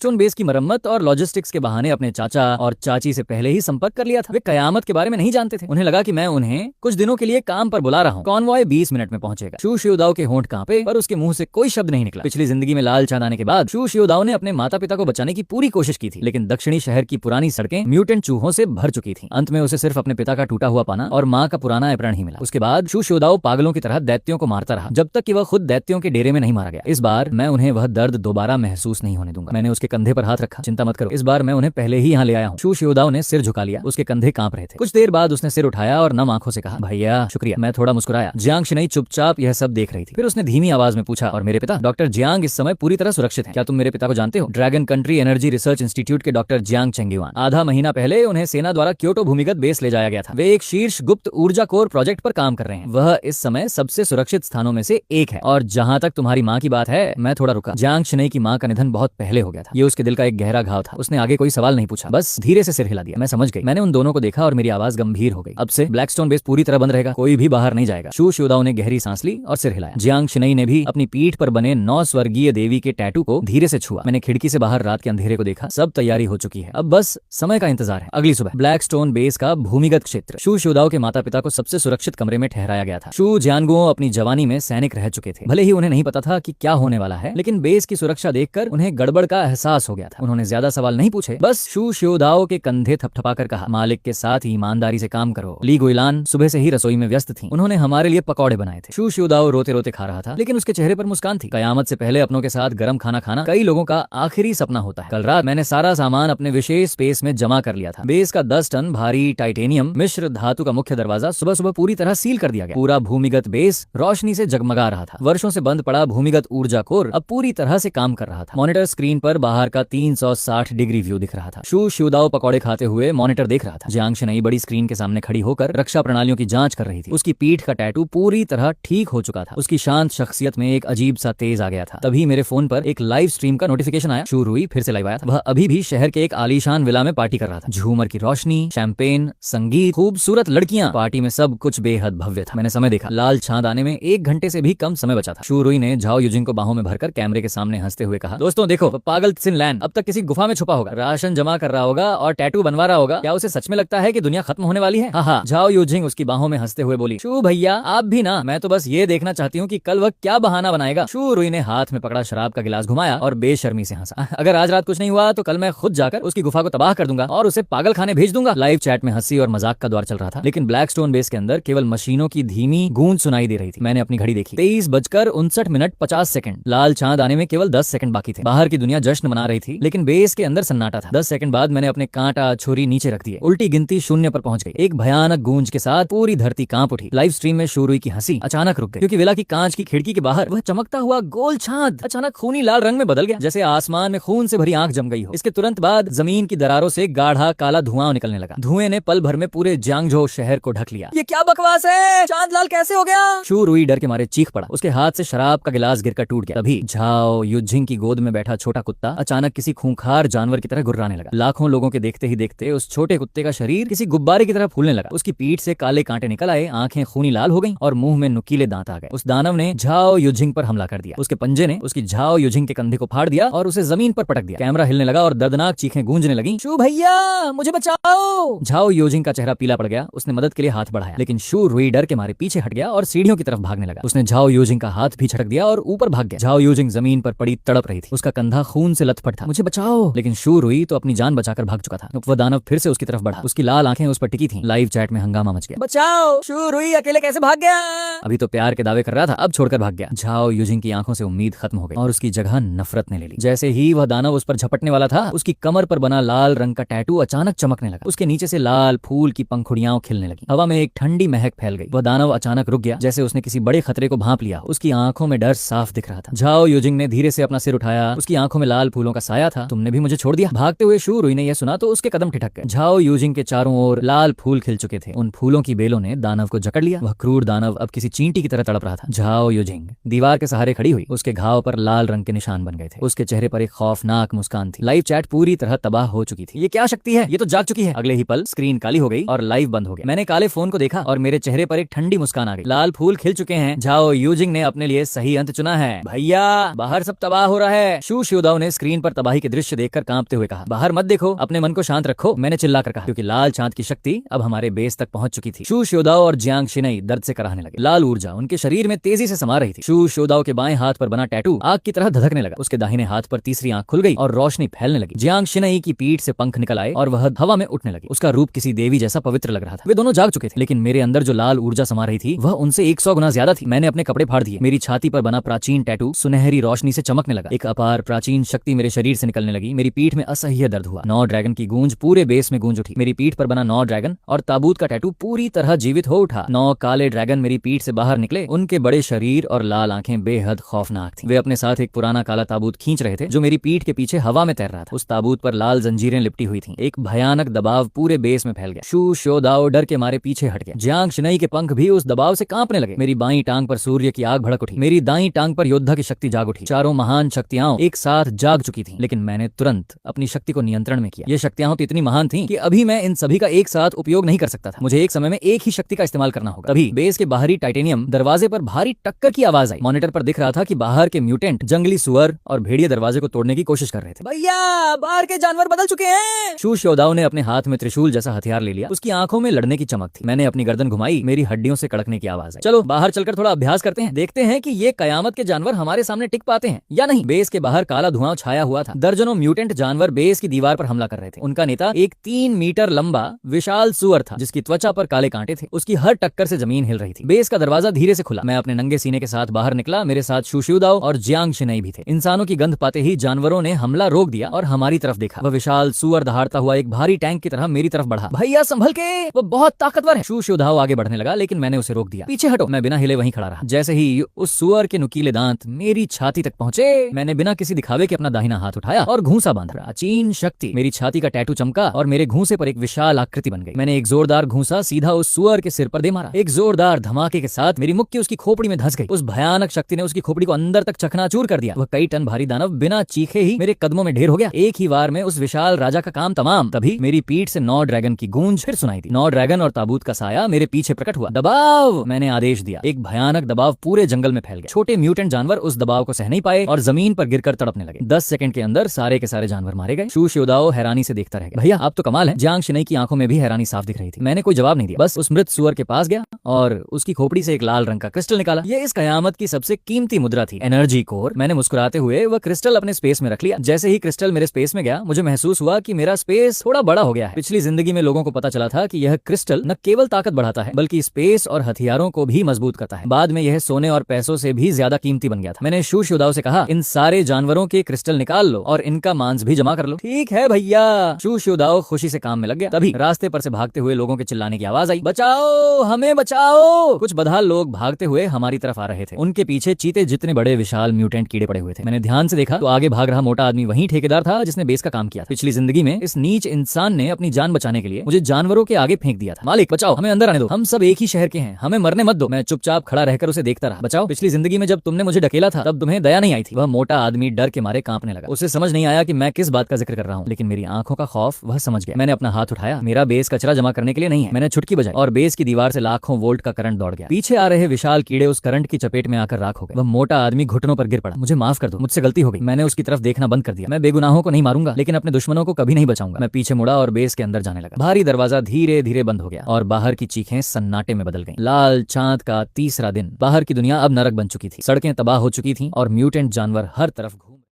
Stone base की मरम्मत और लॉजिस्टिक्स के बहाने अपने चाचा और चाची से पहले ही संपर्क कर लिया था। वे कयामत के बारे में नहीं जानते थे। उन्हें लगा कि मैं उन्हें कुछ दिनों के लिए काम पर बुला रहा हूँ। कॉन्वॉय 20 मिनट में पहुंचेगा। शू शियोदाओ के होंठ कांपे, पर उसके मुंह से कोई शब्द नहीं निकला। पिछली जिंदगी में लाल चांद आने के बाद शू शियोदाओ ने अपने माता पिता को बचाने की पूरी कोशिश की थी, लेकिन दक्षिणी शहर की पुरानी सड़कें म्यूटेंट चूहों से भर चुकी थी। अंत में उसे सिर्फ अपने पिता का टूटा हुआ पाना और माँ का पुराना एप्रण ही मिला। उसके बाद शू शियोदाओ पागलों की तरह दैत्यों को मारता रहा, जब तक कि वह खुद दैत्यों के डेरे में नहीं मारा गया। इस बार मैं उन्हें वह दर्द दोबारा महसूस नहीं होने दूंगा। मैंने उसके कंधे पर हाथ रखा। चिंता मत करो, इस बार मैं उन्हें पहले ही यहाँ ले आया हूँ। शू शियोदाओ ने सिर झुका लिया। उसके कंधे कांप रहे थे। कुछ देर बाद उसने सिर उठाया और नम आंखों से कहा, भैया शुक्रिया। मैं थोड़ा मुस्कुराया। जियांग शिनई चुपचाप यह सब देख रही थी। फिर उसने धीमी आवाज में पूछा, और मेरे पिता? डॉक्टर जियांग इस समय पूरी तरह सुरक्षित हैं। क्या तुम मेरे पिता को जानते हो? Dragon country energy research institute के डॉक्टर जियांग चेंगयुआन। आधा महीना पहले उन्हें सेना द्वारा क्योटो भूमिगत बेस ले जाया गया था। वे एक शीर्ष गुप्त ऊर्जा कोर प्रोजेक्ट पर काम कर रहे हैं। वह इस समय सबसे सुरक्षित स्थानों में से एक है। और जहां तक तुम्हारी माँ की बात है, मैं थोड़ा रुका। जियांग शिनई की माँ का निधन बहुत पहले हो गया था। ये उसके दिल का एक गहरा घाव था। उसने आगे कोई सवाल नहीं पूछा, बस धीरे से सिर हिला दिया। मैं समझ गई। मैंने उन दोनों को देखा और मेरी आवाज गंभीर हो गई। अब से ब्लैकस्टोन बेस पूरी तरह बंद रहेगा, कोई भी बाहर नहीं जाएगा। शू शियोदाओ ने गहरी सांस ली और सिर हिलाया। जियांग शिनई ने भी अपनी पीठ पर बने 9 स्वर्गीय देवी के टैटू को धीरे से छुआ। मैंने खिड़की से बाहर रात के अंधेरे को देखा। सब तैयारी हो चुकी है, अब बस समय का इंतजार है। अगली सुबह ब्लैकस्टोन बेस का भूमिगत क्षेत्र। शू शियोदाओ के माता पिता को सबसे सुरक्षित कमरे में ठहराया गया था। शू जियांगुओ अपनी जवानी में सैनिक रह चुके थे। भले ही उन्हें नहीं पता था कि क्या होने वाला है, लेकिन बेस की सुरक्षा देखकर उन्हें गड़बड़ का एहसास हो गया था। उन्होंने ज्यादा सवाल नहीं पूछे, बस शू शियोदाओ के कंधे थपथपाकर कहा, मालिक के साथ ईमानदारी से काम करो। ली गुइलान सुबह से ही रसोई में व्यस्त थी। उन्होंने हमारे लिए पकौड़े बनाए थे। शू शियोदाओ रोते रोते खा रहा था, लेकिन उसके चेहरे पर मुस्कान थी। कयामत से पहले अपनों के साथ गरम खाना खाना कई लोगों का आखिरी सपना होता है। कल रात मैंने सारा सामान अपने विशेष स्पेस में जमा कर लिया था। बेस का 10 टन भारी टाइटेनियम मिश्र धातु का मुख्य दरवाजा सुबह सुबह पूरी तरह सील कर दिया गया। पूरा भूमिगत बेस रोशनी से जगमगा रहा था। वर्षों से बंद पड़ा भूमिगत ऊर्जा कोर अब पूरी तरह से काम कर रहा था। मॉनिटर स्क्रीन पर बाहर का 360 डिग्री व्यू दिख रहा था। शू शियोदाओ पकौड़े खाते हुए मॉनिटर देख रहा था। जियांग शिनई बड़ी स्क्रीन के सामने खड़ी होकर रक्षा प्रणालियों की जांच कर रही थी। उसकी पीठ का टैटू पूरी तरह ठीक हो चुका था। उसकी शांत शख्सियत में एक अजीब सा तेज आ गया था। तभी मेरे फोन पर एक लाइव स्ट्रीम का नोटिफिकेशन आया। शू रुई फिर से लाइव आया था। वह अभी भी शहर के एक आलीशान विला में पार्टी कर रहा था। झूमर की रोशनी, शैंपेन, संगीत, खूबसूरत लड़कियां, पार्टी में सब कुछ बेहद भव्य था। मैंने समय देखा, लाल चांद आने में 1 घंटे से भी कम समय बचा था। शू रुई ने झाओ यूजिंग को बाहों में भरकर कैमरे के सामने हंसते हुए कहा, दोस्तों देखो, पागल त्सिन लैन अब तक किसी गुफा में छुपा होगा, राशन जमा कर रहा होगा और टैटू बनवा रहा होगा। क्या उसे सच में लगता है कि दुनिया खत्म होने वाली है? हाँ, झाओ यूजिंग उसकी बाहों में हंसते हुए बोली, शू भैया आप भी ना, मैं तो बस ये देखना चाहती हूँ कि कल वह क्या बहाना बनाएगा। शू रुई ने हाथ में पकड़ा शराब का गिलास घुमाया और बेशर्मी से हंसा, अगर आज रात कुछ नहीं हुआ तो कल मैं खुद जाकर उसकी गुफा को तबाह कर दूंगा और उसे पागल खाने भेज दूंगा। लाइव चैट में हंसी और मजाक का दौर चल रहा था, लेकिन ब्लैकस्टोन बेस के अंदर केवल मशीनों की धीमी गूंज सुनाई दे रही थी। मैंने अपनी घड़ी देखी, 23:59 लाल चांद आने में केवल 10 सेकंड बाकी थे। बाहर की दुनिया जश्न मना रही थी, लेकिन बेस के अंदर सन्नाटा था। 10 सेकंड बाद मैंने अपने कांटा छुरी नीचे रख दिए। उल्टी गिनती 0 पर पहुंच गई। एक भयानक गूंज के साथ पूरी धरती कांप उठी। लाइव स्ट्रीम में शू रुई की हंसी अचानक रुक गई, क्योंकि विला की कांच की खिड़की के बाहर वह चमकता हुआ गोल चांद अचानक खूनी लाल रंग में बदल गया, जैसे आसमान में खून से भरी आंख जम गई हो। इसके तुरंत बाद जमीन की दरारों से गाढ़ा काला धुआं निकलने लगा। धुएं ने पल भर में पूरे जियांगझो शहर को ढक लिया। ये क्या बकवास है? चांद लाल कैसे हो गया? शू रुई डर के मारे चीख पड़ा। उसके हाथ से शराब का गिलास गिरकर टूट गया। तभी झाओ यूजिंग की गोद में बैठा छोटा कुत्ता अचानक किसी खूंखार जानवर की तरह गुर्राने लगा। लाखों लोगों के देखते ही देखते उस छोटे कुत्ते का शरीर किसी गुब्बारे की तरह फूलने लगा। उसकी पीठ से काले कांटे निकल आए, आंखें खूनी लाल हो गईं और मुंह में नुकीले दांत आ गए। उस दानव ने झाओ यूजिंग पर हमला कर दिया। उसके पंजे ने उसकी झाओ यूजिंग के कंधे को फाड़ दिया और उसे जमीन पर पटक दिया। कैमरा हिलने लगा और दर्दनाक चीखें गूंजने लगी, शू भैया मुझे बचाओ। झाओ यूजिंग का चेहरा पीला पड़ गया। उसने मदद के लिए हाथ बढ़ाया, लेकिन शू रुई डर के मारे पीछे हट गया और सीढ़ियों की तरफ भागने लगा। उसने झाओ यूजिंग का हाथ भी झटक दिया और ऊपर भाग गया। झाओ यूजिंग जमीन पर पड़ी तड़प रही थी। उसका कंधा खून से लथपथ था। मुझे बचाओ। लेकिन शू रुई तो अपनी जान बचाकर भाग चुका था। वह दानव फिर से उसकी तरफ बढ़ा। उसकी लाल आंखें उस पर टिकी थीं। लाइव चैट में हंगामा मच गया, बचाओ, शू रुई अकेले कैसे भाग गया? अभी तो प्यार के दावे कर रहा था, अब छोड़कर भाग गया। झाओ यूजिंग की आंखों से उम्मीद खत्म हो गई और उसकी जगह नफरत ने ले ली। जैसे ही वह दानव उस पर झपटने वाला था, उसकी कमर पर बना लाल रंग का टैटू अचानक चमकने लगा। उसके नीचे से लाल फूल की पंखुड़ियां खिलने लगी। हवा में एक ठंडी महक फैल गई। वह दानव अचानक रुक गया, जैसे उसने किसी बड़े खतरे को भांप लिया। उसकी आंखों में डर साफ दिख रहा था। झाओ यूजिंग ने धीरे से अपना सिर उठाया। उसकी आंखों में लाल फूलों का साया था। तुमने भी मुझे छोड़ दिया? भागते हुए शू रुई ने यह सुना तो उसके कदम ठिठक गए। झाओ यूजिंग के चारों ओर लाल फूल खिल चुके थे। उन फूलों की बेलों ने दानव को जकड़ लिया। वह क्रूर दानव अब किसी चींटी की तरह तड़प रहा था। झाओ यूजिंग दीवार के सहारे खड़ी हुई। उसके घाव पर लाल रंग के निशान बन गए थे। उसके चेहरे पर एक खौफनाक मुस्कान थी। लाइव चैट पूरी तरह तबाह हो चुकी थी। ये क्या शक्ति है? ये तो जाग चुकी है। अगले ही पल स्क्रीन काली हो गई और लाइव बंद हो गया। मैंने काले फोन को देखा और मेरे चेहरे पर एक ठंडी मुस्कान आ गई। लाल फूल खिल चुके हैं। झाओ यूजिंग ने अपने लिए सही अंत चुना है। भैया बाहर सब तबाह हो रहा है। शू शियोदाओ ने स्क्रीन स्क्रीन पर तबाही के दृश्य देखकर कांपते हुए कहा, बाहर मत देखो, अपने मन को शांत रखो। मैंने चिल्लाकर कहा, क्योंकि लाल चांद की शक्ति अब हमारे बेस तक पहुंच चुकी थी। शू शियोदाओ और जियांग शिनई दर्द से कराहने लगे। लाल ऊर्जा उनके शरीर में तेजी से समा रही थी। शू शियोदाओ के बाएं हाथ पर बना टैटू आग की तरह धधकने लगा। उसके दाहिने हाथ पर तीसरी आंख खुल गई और रोशनी फैलने लगी। जियांग शिनई की पीठ से पंख निकल आए और वह हवा में उठने लगी। उसका रूप किसी देवी जैसा पवित्र लग रहा था। वे दोनों जाग चुके थे, लेकिन मेरे अंदर जो लाल ऊर्जा समा रही थी वह उनसे 100 गुना ज्यादा थी। मैंने अपने कपड़े फाड़ दिए। मेरी छाती पर बना प्राचीन टैटू सुनहरी रोशनी से चमकने लगा। एक अपार प्राचीन शक्ति मेरे शरीर से निकलने लगी। मेरी पीठ में असह्य दर्द हुआ। 9 ड्रैगन की गूंज पूरे बेस में गूंज उठी। मेरी पीठ पर बना 9 ड्रैगन और ताबूत का टैटू पूरी तरह जीवित हो उठा। 9 काले ड्रैगन मेरी पीठ से बाहर निकले। उनके बड़े शरीर और लाल आंखें बेहद खौफनाक थीं। वे अपने साथ एक पुराना काला ताबूत खींच रहे थे जो मेरी पीठ के पीछे हवा में तैर रहा था। उस ताबूत पर लाल जंजीरें लिपटी हुई थीं। एक भयानक दबाव पूरे बेस में फैल गया। शू शियोदाओ डर के मारे पीछे हट गया। जियांग शिनई के पंख भी उस दबाव से कांपने लगे। मेरी बाईं टांग पर सूर्य की आग भड़क उठी। मेरी दाईं टांग पर योद्धा की शक्ति जाग उठी। चारों महान शक्तियां एक साथ जाग चुकी थीं, लेकिन मैंने तुरंत अपनी शक्ति को नियंत्रण में किया। ये शक्तियां तो इतनी महान थीं कि अभी मैं इन सभी का एक साथ उपयोग नहीं कर सकता था। मुझे एक समय में एक ही शक्ति का इस्तेमाल करना होगा। तभी बेस के बाहरी टाइटेनियम दरवाजे पर भारी टक्कर की आवाज आई। मॉनिटर पर दिख रहा था कि बाहर के म्यूटेंट जंगली सुअर और भेड़िए दरवाजे को तोड़ने की कोशिश कर रहे थे। भैया, बाहर के जानवर बदल चुके हैं। शू शियोदाओ ने अपने हाथ में त्रिशूल जैसा हथियार ले लिया। उसकी आंखों में लड़ने की चमक थी। मैंने अपनी गर्दन घुमाई। मेरी हड्डियों से कड़कने की आवाज आई। चलो बाहर चलकर थोड़ा अभ्यास करते हैं, देखते हैं कि ये कयामत के जानवर हमारे सामने टिक पाते हैं या नहीं। बेस के बाहर काला धुआं छाया हुआ था। दर्जनों म्यूटेंट जानवर बेस की दीवार पर हमला कर रहे थे। उनका नेता एक 3 मीटर लंबा विशाल सुअर था जिसकी त्वचा पर काले कांटे थे। उसकी हर टक्कर से जमीन हिल रही थी। बेस का दरवाजा धीरे से खुला। मैं अपने नंगे सीने के साथ बाहर निकला। मेरे साथ शू शियोदाओ और जियांग शिनई भी थे। इंसानों की गंध पाते ही जानवरों ने हमला रोक दिया और हमारी तरफ देखा। वह विशाल सुअर दहाड़ता हुआ एक भारी टैंक की तरह मेरी तरफ बढ़ा। भैया संभल के, वो बहुत ताकतवर है। शू शियोदाओ आगे बढ़ने लगा, लेकिन मैंने उसे रोक दिया। पीछे हटो। मैं बिना हिले वहीं खड़ा रहा। जैसे ही उस सुअर के नुकीले दांत मेरी छाती तक पहुंचे, मैंने बिना किसी दिखावे के अपना दाहिना हाथ उठाया और घूंसा बांधा। प्राचीन शक्ति। मेरी छाती का टैटू चमका और मेरे घूंसे पर एक विशाल आकृति बन गई। मैंने एक जोरदार घूंसा सीधा उस सुअर के सिर पर दे मारा। एक जोरदार धमाके के साथ मेरी मुक्की उसकी खोपड़ी में धंस गई। उस भयानक शक्ति ने उसकी खोपड़ी को अंदर तक चकनाचूर कर दिया। वह कई टन भारी दानव बिना चीखे ही मेरे कदमों में ढेर हो गया। एक ही बार में उस विशाल राजा का काम तमाम। तभी मेरी पीठ से 9 ड्रैगन की गूंज फिर सुनाई दी। 9 ड्रैगन और ताबूत का साया मेरे पीछे प्रकट हुआ। दबाव, मैंने आदेश दिया। एक भयानक दबाव पूरे जंगल में फैल गया। छोटे म्यूटेंट जानवर उस दबाव को सह नहीं पाए और जमीन पर गिरकर तड़पने लगे। 10 सेकंड के अंदर सारे के सारे जानवर मारे गए। शू शियोदाओ हैरानी से देखता रह गया। भैया आप तो कमाल है। जियांग शिनई की आंखों में भी हैरानी साफ दिख रही थी। मैंने कोई जवाब नहीं दिया, बस उस मृत सुअर के पास गया और उसकी खोपड़ी से एक लाल रंग का क्रिस्टल निकाला। ये इस कयामत की सबसे कीमती मुद्रा थी, एनर्जी कोर। मैंने मुस्कुराते हुए वह क्रिस्टल अपने स्पेस में रख लिया। जैसे ही क्रिस्टल मेरे स्पेस में गया, मुझे महसूस हुआ कि मेरा स्पेस थोड़ा बड़ा हो गया है। पिछली जिंदगी में लोगों को पता चला था कि यह क्रिस्टल न केवल ताकत बढ़ाता है बल्कि स्पेस और हथियारों को भी मजबूत करता है। बाद में यह सोने और पैसों से भी ज्यादा कीमती बन गया था। मैंने शू शियोदाओ से कहा, इन सारे जानवरों के क्रिस्टल निकाल लो और इनका मांस भी जमा कर लो। ठीक है भैया। शू शियोदाओ खुशी से काम में लग गया। तभी रास्ते पर से भागते हुए लोगों के चिल्लाने की आवाज आई, बचाओ, हमें बचाओ। कुछ बदहाल लोग भागते हुए हमारी तरफ आ रहे थे। उनके पीछे चीते जितने बड़े विशाल म्यूटेंट कीड़े पड़े हुए थे। मैंने ध्यान से देखा तो आगे भाग रहा मोटा आदमी वही ठेकेदार था जिसने बेस का काम किया। पिछली जिंदगी में इस नीच इंसान ने अपनी जान बचाने के लिए मुझे जानवरों के आगे फेंक दिया था। मालिक बचाओ, हमें अंदर आने दो, हम सब एक ही शहर के हैं, हमें मरने मत दो। मैं चुपचाप खड़ा रहकर उसे देखता रहा। बचाओ, पिछली जिंदगी में जब तुमने मुझे ढकेला था तब तुम्हें दया नहीं आई थी। वह मोटा आदमी डर के मारे कांपने लगा। उसे समझ नहीं आया कि मैं किस बात का जिक्र कर रहा हूँ, लेकिन मेरी आंखों का खौफ वह समझ गया। मैंने अपना हाथ उठाया। मेरा बेस कचरा जमा करने के लिए नहीं है। मैंने छुटकी बजाई और बेस की दीवार से लाखों वोल्ट का करंट दौड़ गया। पीछे आ रहे विशाल कीड़े उस करंट की चपेट में आकर राख हो गए। वह मोटा आदमी घुटनों पर गिर पड़ा। मुझे माफ कर दो, मुझसे गलती हो गई। मैंने उसकी तरफ देखना बंद कर दिया। मैं बेगुनाहों को नहीं मारूंगा, लेकिन अपने दुश्मनों को कभी नहीं बचाऊंगा। मैं पीछे मुड़ा और बेस के अंदर जाने लगा। भारी दरवाजा धीरे धीरे बंद हो गया और बाहर की चीखें सन्नाटे में बदल गईं। लाल चांद का तीसरा दिन। बाहर की दुनिया अब नरक बन चुकी थी। सड़कें तबाह हो चुकी थीं और म्यूटेंट जानवर हर तरफ